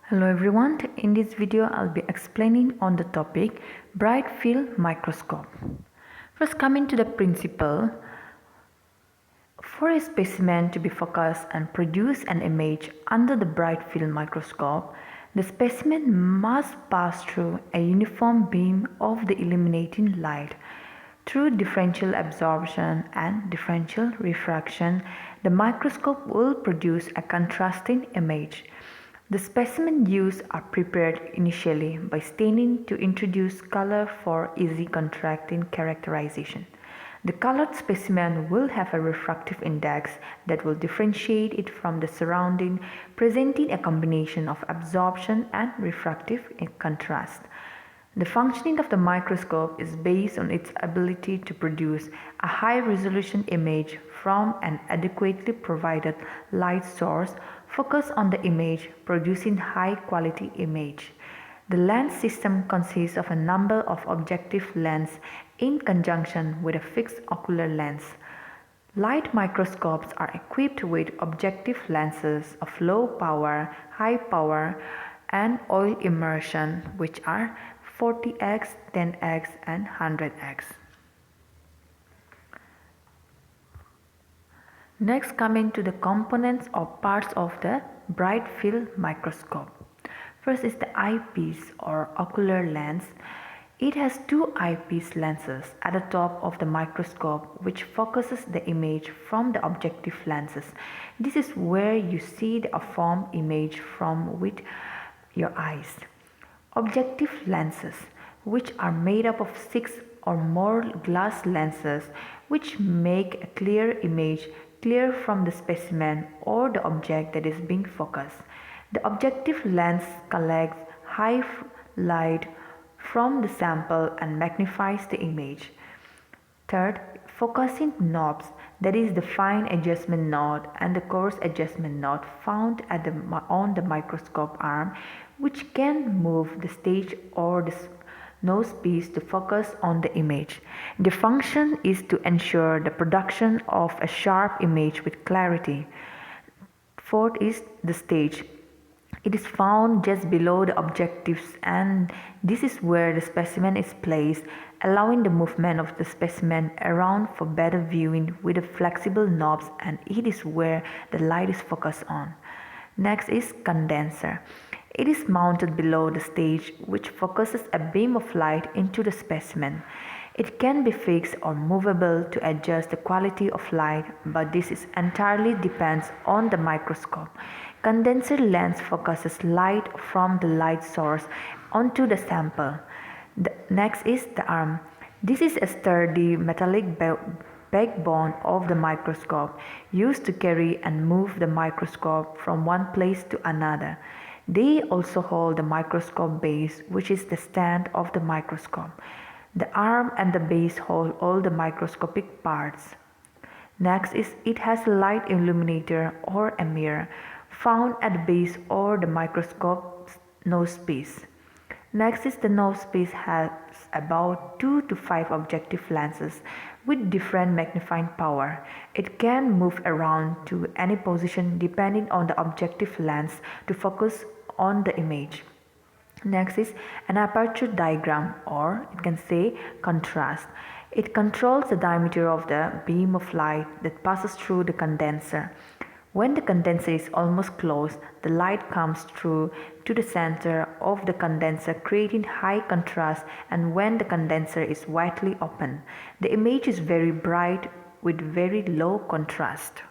Hello everyone, in this video I'll be explaining on the topic bright field microscope. First, coming to the principle, for a specimen to be focused and produce an image under the bright field microscope, the specimen must pass through a uniform beam of the illuminating light. Through differential absorption and differential refraction, the microscope will produce a contrasting image. The specimen used are prepared initially by staining to introduce color for easy contrasting characterization. The colored specimen will have a refractive index that will differentiate it from the surrounding, presenting a combination of absorption and refractive contrast. The functioning of the microscope is based on its ability to produce a high-resolution image from an adequately provided light source. Focus on the image, producing high-quality image. The lens system consists of a number of objective lenses in conjunction with a fixed ocular lens. Light microscopes are equipped with objective lenses of low power, high power, and oil immersion, which are 40x, 10x, and 100x. Next, coming to the components or parts of the bright field microscope. First is the eyepiece or ocular lens. It has two eyepiece lenses at the top of the microscope which focuses the image from the objective lenses. This is where you see the formed image from with your eyes. Objective lenses, which are made up of 6 or more glass lenses which make a clear image clear from the specimen or the object that is being focused. The objective lens collects high light from the sample and magnifies the image. Third, focusing knobs, that is the fine adjustment knot and the coarse adjustment knot found at on the microscope arm, which can move the stage or the nose piece to focus on the image. The function is to ensure the production of a sharp image with clarity. Fourth is the stage. It is found just below the objectives, and this is where the specimen is placed, allowing the movement of the specimen around for better viewing with the flexible knobs, and it is where the light is focused on. Next is condenser. It is mounted below the stage, which focuses a beam of light into the specimen. It can be fixed or movable to adjust the quality of light, but this entirely depends on the microscope. Condenser lens focuses light from the light source onto the sample. Next is the arm. This is a sturdy metallic backbone of the microscope, used to carry and move the microscope from one place to another. They also hold the microscope base, which is the stand of the microscope. The arm and the base hold all the microscopic parts. Next is it has a light illuminator or a mirror found at the base or the microscope's nosepiece. Next is the nosepiece has about 2 to 5 objective lenses with different magnifying power. It can move around to any position depending on the objective lens to focus on the image. Next is an aperture diagram, or it can say contrast. It controls the diameter of the beam of light that passes through the condenser. When the condenser is almost closed, the light comes through to the center of the condenser, creating high contrast, and when the condenser is widely open, the image is very bright with very low contrast.